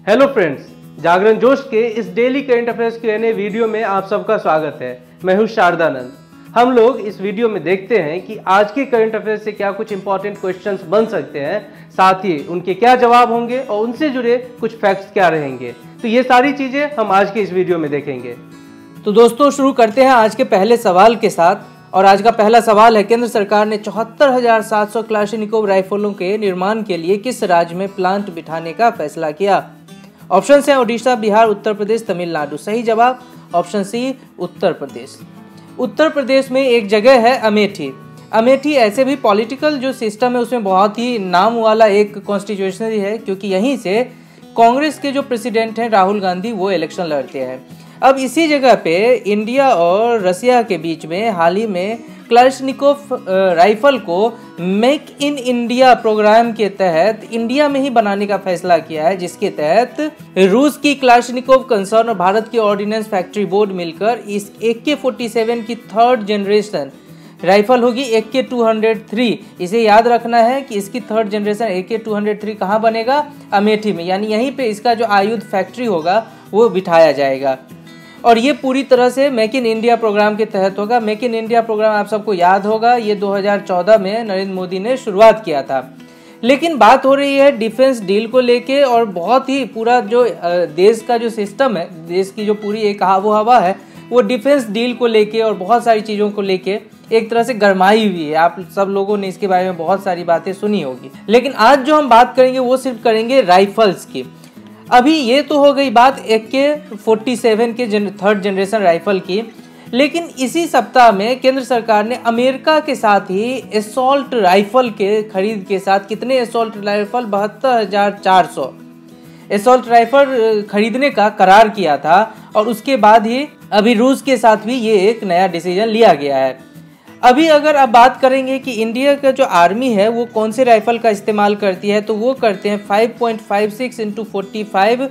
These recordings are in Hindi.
हेलो फ्रेंड्स, जागरण जोश के इस daily current affairs Q&A video में आप सबका स्वागत है। मैं हूं शारदानंद। हम लोग इस वीडियो में देखते हैं कि आज के करंट अफेयर्स से क्या कुछ इंपॉर्टेंट क्वेश्चंस बन सकते हैं, साथ ही उनके क्या जवाब होंगे और उनसे जुड़े कुछ फैक्ट्स क्या रहेंगे। तो ये सारी चीजें हम आज के इस वीडियो में देखेंगे। तो दोस्तों शुरू करते हैं आज के पहले सवाल के साथ। और आज का पहला सवाल है, केंद्र सरकार ने 74,700 क्लाशनिकोव राइफलों के निर्माण के लिए किस राज्य में प्लांट बिठाने का फैसला किया? ऑप्शन है ओडिशा, बिहार, उत्तर प्रदेश, तमिलनाडु। सही जवाब ऑप्शन सी, उत्तर प्रदेश। उत्तर प्रदेश में एक जगह है अमेठी। अमेठी ऐसे भी पॉलिटिकल जो सिस्टम है उसमें बहुत ही नाम वाला एक कॉन्स्टिट्यूशनरी है, क्योंकि यहीं से कांग्रेस के जो प्रेसिडेंट हैं राहुल गांधी वो इलेक्शन लड़ते हैं। अब इसी जगह पे इंडिया और रसिया के बीच में हाल ही में क्लाशनिकोव राइफल को मेक इन इंडिया प्रोग्राम के तहत इंडिया में ही बनाने का फैसला किया है, जिसके तहत रूस की क्लाशनिकोव कंसर्न और भारत की ऑर्डिनेंस फैक्ट्री बोर्ड मिलकर इस AK-47 की थर्ड जनरेशन राइफल होगी AK-203। इसे याद रखना है कि इसकी थर्ड जनरेशन AK-203 कहाँ बनेगा? अमेठी में, यानी यहीं पे इसका जो आयुध फैक्ट्री होगा वो बिठाया जाएगा। और ये पूरी तरह से मेक इन इंडिया प्रोग्राम के तहत होगा। मेक इन इंडिया प्रोग्राम आप सबको याद होगा, ये 2014 में नरेंद्र मोदी ने शुरुआत किया था। लेकिन बात हो रही है डिफेंस डील को लेके, और बहुत ही पूरा जो देश का जो सिस्टम है, देश की जो पूरी एक आबो हवा है वो डिफेंस डील को लेके और बहुत सारी चीज़ों को लेके एक तरह से गरमाई हुई है। आप सब लोगों ने इसके बारे में बहुत सारी बातें सुनी होगी। लेकिन आज जो हम बात करेंगे वो सिर्फ करेंगे राइफल्स की। अभी ये तो हो गई बात AK-47 के थर्ड जनरेशन राइफल की, लेकिन इसी सप्ताह में केंद्र सरकार ने अमेरिका के साथ ही असॉल्ट राइफल के खरीद के साथ कितने असॉल्ट राइफल 72,400 असॉल्ट राइफल खरीदने का करार किया था। और उसके बाद ही अभी रूस के साथ भी ये एक नया डिसीजन लिया गया है। अभी अगर आप बात करेंगे कि इंडिया का जो आर्मी है वो कौन से राइफल का इस्तेमाल करती है, तो वो करते हैं 5.56 × 45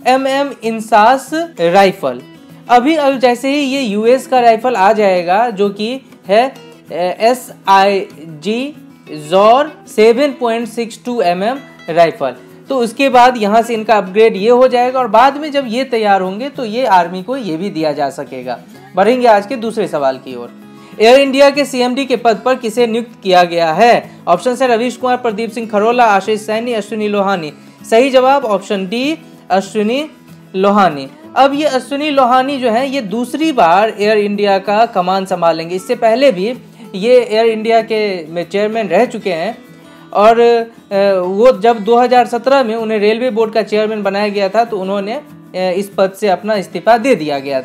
mm इंसास राइफल। अभी अब जैसे ही ये यूएस का राइफल आ जाएगा जो कि है SIG ZOR 7.62 mm राइफल, तो उसके बाद यहाँ से इनका अपग्रेड ये हो जाएगा और बाद में जब ये तैयार होंगे तो ये आर्मी को ये भी दिया जा सकेगा। बढ़ेंगे आज के दूसरे सवाल की ओर। एयर इंडिया के CMD के पद पर किसे नियुक्त किया गया है? ऑप्शन है रवीश कुमार, प्रदीप सिंह खरोला, आशीष सैनी, अश्विनी लोहानी। सही जवाब ऑप्शन डी, अश्विनी लोहानी। अब ये अश्विनी लोहानी जो है ये दूसरी बार एयर इंडिया का कमान संभालेंगे। इससे पहले भी ये एयर इंडिया के चेयरमैन रह चुके हैं, और वो जब 2017 में उन्हें रेलवे बोर्ड का चेयरमैन बनाया गया था तो उन्होंने इस पद से अपना इस्तीफा दे दिया गया।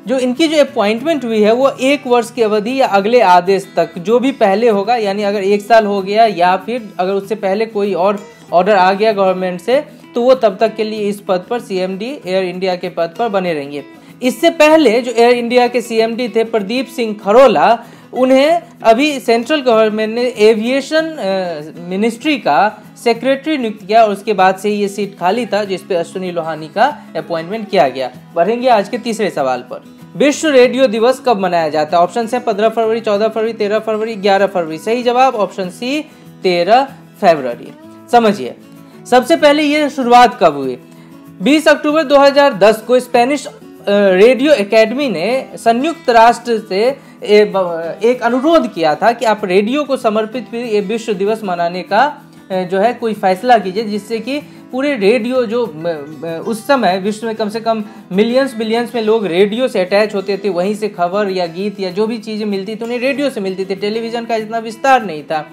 जो इनकी जो अपॉइंटमेंट हुई है वो 1 वर्ष की अवधि या अगले आदेश तक, जो भी पहले होगा, यानी अगर 1 साल हो गया या फिर अगर उससे पहले कोई और ऑर्डर आ गया गवर्नमेंट से, तो वो तब तक के लिए इस पद पर CMD एयर इंडिया के पद पर बने रहेंगे। इससे पहले जो एयर इंडिया के CMD थे प्रदीप सिंह खरोला, उन्हें अभी सेंट्रल गवर्नमेंट ने एविएशन मिनिस्ट्री का सेक्रेटरी नियुक्त किया और उसके बाद से ये सीट खाली था जिस पे अश्विनी लोहानी का अपॉइंटमेंट किया गया। बढ़ेंगे आज के तीसरे सवाल पर। विश्व रेडियो दिवस कब मनाया जाता है? ऑप्शन है 15 फरवरी, 14 फरवरी, 13 फरवरी, 11 फरवरी। सही जवाब ऑप्शन सी, 13 फरवरी। समझिए सबसे पहले ये शुरुआत कब हुई? 20 अक्टूबर 2010 को स्पेनिश रेडियो एकेडमी ने संयुक्त राष्ट्र से एक अनुरोध किया था कि आप रेडियो को समर्पित ये विश्व दिवस मनाने का जो है कोई फैसला कीजिए, जिससे कि पूरे रेडियो जो उस समय विश्व में कम से कम बिलियंस में लोग रेडियो से अटैच होते थे, वहीं से खबर या गीत या जो भी चीज़ें मिलती थी उन्हें रेडियो से मिलती थी, टेलीविज़न का इतना विस्तार नहीं था।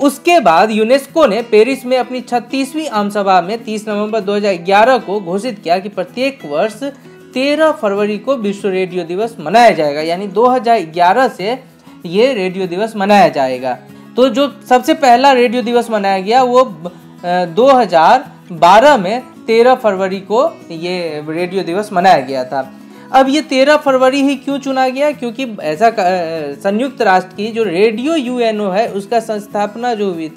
उसके बाद यूनेस्को ने पेरिस में अपनी 36वीं आम सभा में 30 नवंबर 2011 को घोषित किया कि प्रत्येक वर्ष 13 फरवरी को विश्व रेडियो दिवस मनाया जाएगा, यानी 2011 से ये रेडियो दिवस मनाया जाएगा। तो जो सबसे पहला रेडियो दिवस मनाया गया वो 2012 में 13 फरवरी को ये रेडियो दिवस मनाया गया था। अब ये 13 फरवरी ही क्यों चुना गया? क्योंकि ऐसा संयुक्त राष्ट्र की जो रेडियो UNO है उसका स्थापना जो हुई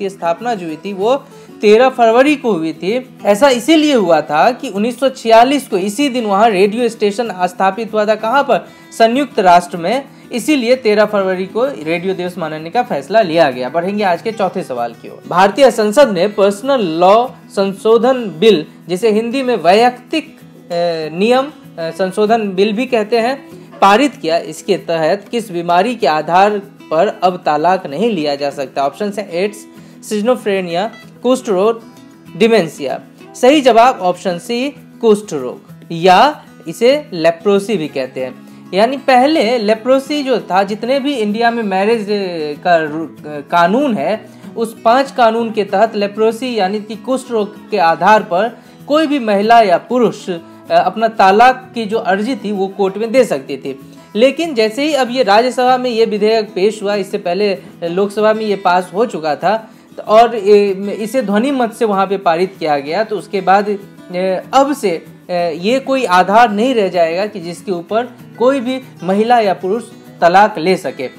थी वो 13 फरवरी को हुई थी। ऐसा इसीलिए हुआ था कि 1946 को इसी दिन वहाँ रेडियो स्टेशन स्थापित हुआ था। कहाँ पर? संयुक्त राष्ट्र में। इसीलिए 13 फरवरी को रेडियो दिवस मनाने का फैसला लिया गया। बढ़ेंगे आज के चौथे सवाल की ओर। भारतीय संसद ने पर्सनल लॉ संशोधन बिल, जिसे हिंदी में वैयक्तिक नियम संशोधन बिल भी कहते हैं, पारित किया। इसके तहत किस बीमारी के आधार पर अब तलाक नहीं लिया जा सकता? ऑप्शन है एड्स, सिजोफ्रेनिया, कुष्ठ रोग, डिमेंशिया। सही जवाब ऑप्शन सी, कुष्ठ रोग, या इसे लेप्रोसी भी कहते हैं। यानी पहले लेप्रोसी जो था, जितने भी इंडिया में मैरिज का कानून है, उस 5 कानून के तहत लेप्रोसी यानी कि कुष्ठ रोग के आधार पर कोई भी महिला या पुरुष अपना तलाक की जो अर्जी थी वो कोर्ट में दे सकती थी। लेकिन जैसे ही अब ये राज्यसभा में ये विधेयक पेश हुआ, इससे पहले लोकसभा में ये पास हो चुका था और इसे ध्वनि मत से वहाँ पे पारित किया गया, तो उसके बाद अब से ये कोई आधार नहीं रह जाएगा कि जिसके ऊपर कोई भी महिला या पुरुष तलाक ले सके।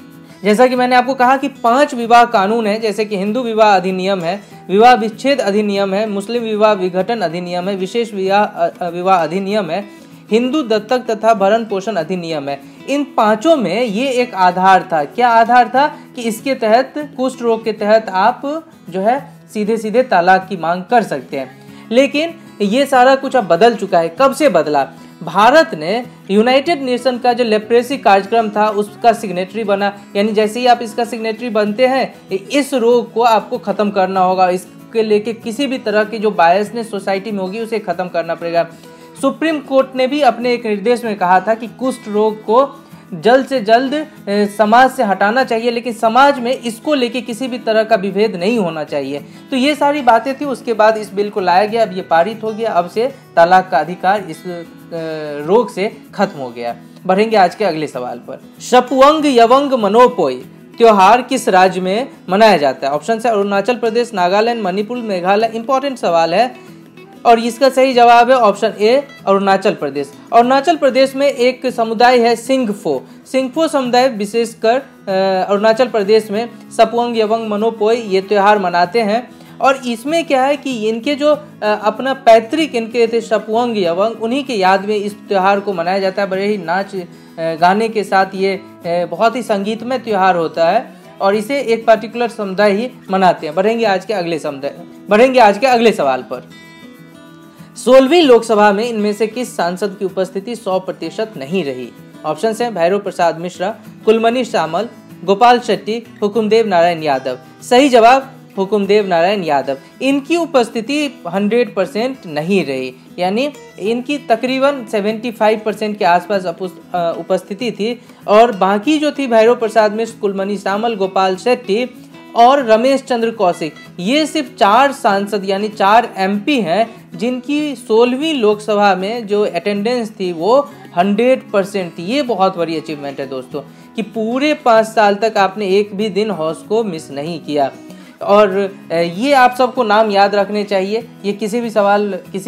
जैसा कि मैंने आपको कहा कि 5 विवाह कानून है, जैसे कि हिंदू विवाह अधिनियम है, विवाह विच्छेद अधिनियम है, मुस्लिम विवाह विघटन अधिनियम है, विशेष विवाह अधिनियम है, हिंदू दत्तक तथा भरण पोषण अधिनियम है। इन 5 में ये एक आधार था। क्या आधार था? कि इसके तहत, कुष्ठ रोग के तहत आप जो है सीधे सीधे तलाक की मांग कर सकते हैं। लेकिन ये सारा कुछ अब बदल चुका है। कब से बदला? भारत ने यूनाइटेड नेशन का जो लेप्रेसी कार्यक्रम था उसका सिग्नेटरी बना। यानी जैसे ही आप इसका सिग्नेटरी बनते हैं, इस रोग को आपको खत्म करना होगा। इसके लेके किसी भी तरह की जो बायसनेस सोसाइटी में होगी उसे खत्म करना पड़ेगा। सुप्रीम कोर्ट ने भी अपने एक निर्देश में कहा था कि कुष्ठ रोग को जल्द से जल्द समाज से हटाना चाहिए, लेकिन समाज में इसको लेके किसी भी तरह का विभेद नहीं होना चाहिए। तो ये सारी बातें थी। उसके बाद इस बिल को लाया गया, अब ये पारित हो गया। अब से तलाक का अधिकार इस रोग से खत्म हो गया। बढ़ेंगे आज के अगले सवाल पर। शपवंग यवंग मनोपोई त्योहार किस राज्य में मनाया जाता है? ऑप्शन है अरुणाचल प्रदेश, नागालैंड, मणिपुर, मेघालय। इंपॉर्टेंट सवाल है और इसका सही जवाब है ऑप्शन ए, अरुणाचल प्रदेश। अरुणाचल प्रदेश में एक समुदाय है सिंगफो। सिंगफो समुदाय विशेषकर अरुणाचल प्रदेश में शपवंग यवंग मनोपोई ये त्यौहार मनाते हैं। और इसमें क्या है कि इनके जो अपना पैतृक इनके थे शपवंग यवंग, उन्हीं के याद में इस त्यौहार को मनाया जाता है। बड़े ही नाच गाने के साथ ये बहुत ही संगीतमय त्यौहार होता है और इसे एक पर्टिकुलर समुदाय ही मनाते हैं। बढ़ेंगे आज के अगले सवाल पर। 16वीं लोकसभा में इनमें से किस सांसद की उपस्थिति 100% नहीं रही? ऑप्शन है भैरव प्रसाद मिश्रा, कुलमणि सामल, गोपाल शेट्टी, हुकुमदेव नारायण यादव। सही जवाब हुकुमदेव नारायण यादव। इनकी उपस्थिति 100% नहीं रही, यानी इनकी तकरीबन 75% के आसपास उपस्थिति थी। और बाकी जो थी भैरव प्रसाद मिश्र, कुलमणि सामल, गोपाल शेट्टी और रमेश चंद्र कौशिक, ये सिर्फ 4 सांसद यानी 4 MP हैं जिनकी 16वीं लोकसभा में जो अटेंडेंस थी वो 100% थी। ये बहुत बड़ी अचीवमेंट है दोस्तों कि पूरे 5 साल तक आपने एक भी दिन हाउस को मिस नहीं किया। और ये आप सबको नाम याद रखने चाहिए। ये किसी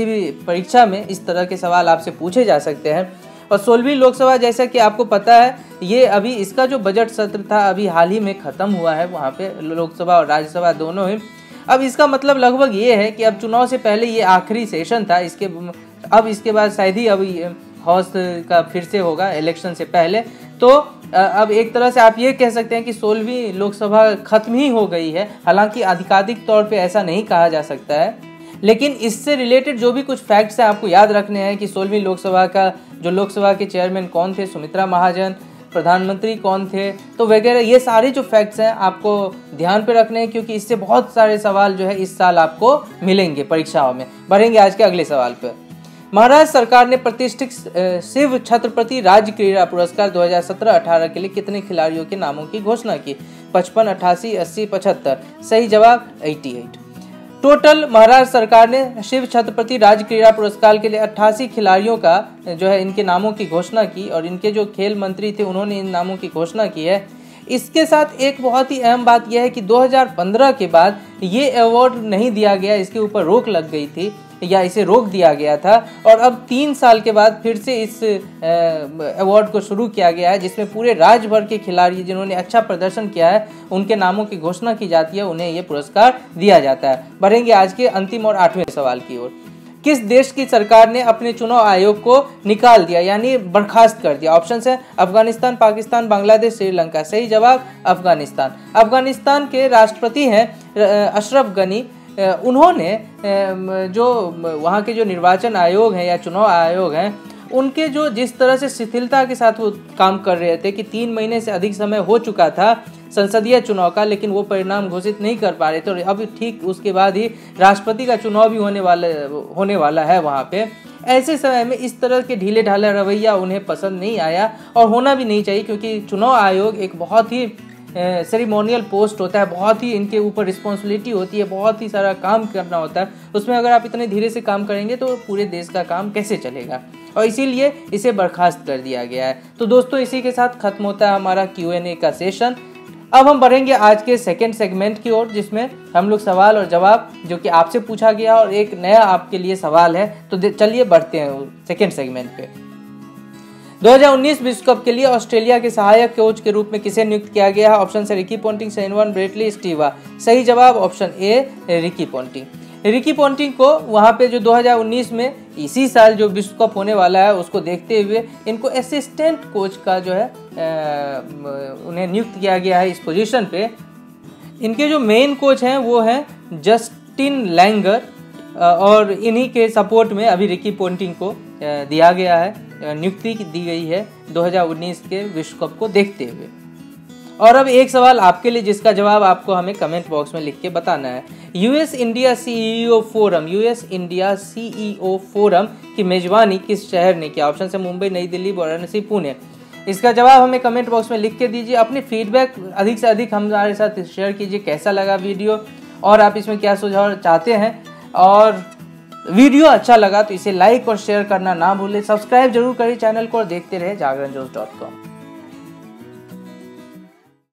भी परीक्षा में इस तरह के सवाल आपसे पूछे जा सकते हैं। और 16वीं लोकसभा, जैसा कि आपको पता है, ये अभी इसका जो बजट सत्र था अभी हाल ही में ख़त्म हुआ है, वहाँ पे लोकसभा और राज्यसभा दोनों ही। अब इसका मतलब लगभग ये है कि अब चुनाव से पहले ये आखिरी सेशन था। इसके बाद शायद ही अब हाउस का फिर से होगा इलेक्शन से पहले। तो अब एक तरह से आप ये कह सकते हैं कि 16वीं लोकसभा खत्म ही हो गई है। हालांकि आधिकारिक तौर पे ऐसा नहीं कहा जा सकता है, लेकिन इससे रिलेटेड जो भी कुछ फैक्ट्स हैं आपको याद रखने हैं कि 16वीं लोकसभा का जो लोकसभा के चेयरमैन कौन थे, सुमित्रा महाजन, प्रधानमंत्री कौन थे, तो वगैरह ये सारे जो फैक्ट्स हैं आपको ध्यान पे रखने हैं, क्योंकि इससे बहुत सारे सवाल जो है इस साल आपको मिलेंगे परीक्षाओं में। बढ़ेंगे आज के अगले सवाल पर। महाराष्ट्र सरकार ने प्रतिष्ठित शिव छत्रपति राज्य क्रीड़ा पुरस्कार 2017-18 के लिए कितने खिलाड़ियों के नामों की घोषणा की? 55, 88, 80, 75। सही जवाब 88। टोटल महाराष्ट्र सरकार ने शिव छत्रपति राज्य क्रीड़ा पुरस्कार के लिए 88 खिलाड़ियों का जो है इनके नामों की घोषणा की और इनके जो खेल मंत्री थे उन्होंने इन नामों की घोषणा की है। इसके साथ एक बहुत ही अहम बात यह है कि 2015 के बाद ये अवार्ड नहीं दिया गया, इसके ऊपर रोक लग गई थी या इसे रोक दिया गया था। और अब 3 साल के बाद फिर से इस अवार्ड को शुरू किया गया है, जिसमें पूरे राज्य भर के खिलाड़ी जिन्होंने अच्छा प्रदर्शन किया है उनके नामों की घोषणा की जाती है, उन्हें ये पुरस्कार दिया जाता है। बढ़ेंगे आज के अंतिम और 8वें सवाल की ओर। किस देश की सरकार ने अपने चुनाव आयोग को निकाल दिया यानी बर्खास्त कर दिया? ऑप्शन है अफगानिस्तान, पाकिस्तान, बांग्लादेश, श्रीलंका। सही जवाब अफगानिस्तान। अफगानिस्तान के राष्ट्रपति हैं अशरफ गनी। उन्होंने जो वहाँ के जो निर्वाचन आयोग हैं या चुनाव आयोग हैं उनके जो जिस तरह से शिथिलता के साथ वो काम कर रहे थे कि 3 महीने से अधिक समय हो चुका था संसदीय चुनाव का, लेकिन वो परिणाम घोषित नहीं कर पा रहे थे। और अब ठीक उसके बाद ही राष्ट्रपति का चुनाव भी होने वाला है वहाँ पे। ऐसे समय में इस तरह के ढीले ढाले रवैया उन्हें पसंद नहीं आया और होना भी नहीं चाहिए, क्योंकि चुनाव आयोग एक बहुत ही सेरिमोनियल पोस्ट होता है, बहुत ही इनके ऊपर रिस्पॉन्सिबिलिटी होती है, बहुत ही सारा काम करना होता है। उसमें अगर आप इतने धीरे से काम करेंगे तो पूरे देश का काम कैसे चलेगा, और इसीलिए इसे बर्खास्त कर दिया गया है। तो दोस्तों इसी के साथ खत्म होता है हमारा Q&A का सेशन। अब हम बढ़ेंगे आज के सेकंड सेगमेंट की ओर, जिसमें हम लोग सवाल और जवाब जो कि आपसे पूछा गया और एक नया आपके लिए सवाल है। तो चलिए बढ़ते हैं सेकंड सेगमेंट पे। 2019 विश्व कप के लिए ऑस्ट्रेलिया के सहायक कोच के रूप में किसे नियुक्त किया गया है? ऑप्शन है Ricky Ponting, Shane Warne, Brett Lee, Steve Waugh. सही जवाब option A Ricky Ponting. Ricky Ponting को वहाँ पे जो 2019 में इसी साल जो विश्व कप होने वाला है उसको देखते हुए इनको असिस्टेंट कोच का जो है उन्हें नियुक्त किया गया है इस पोजीशन पे। इनके जो मेन कोच हैं वो हैं जस्टिन लैंगर, और इन्हीं के सपोर्ट में अभी रिकी पोंटिंग को दिया गया है, नियुक्ति दी गई है 2019 के विश्व कप को देखते हुए। और अब एक सवाल आपके लिए जिसका जवाब आपको हमें कमेंट बॉक्स में लिख के बताना है। यूएस इंडिया सीईओ फोरम की मेजबानी किस शहर ने किया? ऑप्शन है मुंबई, नई दिल्ली, वाराणसी, पुणे। इसका जवाब हमें कमेंट बॉक्स में लिख के दीजिए। अपने फीडबैक अधिक से अधिक हमारे साथ शेयर कीजिए, कैसा लगा वीडियो और आप इसमें क्या सुझाव चाहते हैं। और वीडियो अच्छा लगा तो इसे लाइक और शेयर करना ना भूलें। सब्सक्राइब जरूर करिए चैनल को और देखते रहे जागरणजोश.com।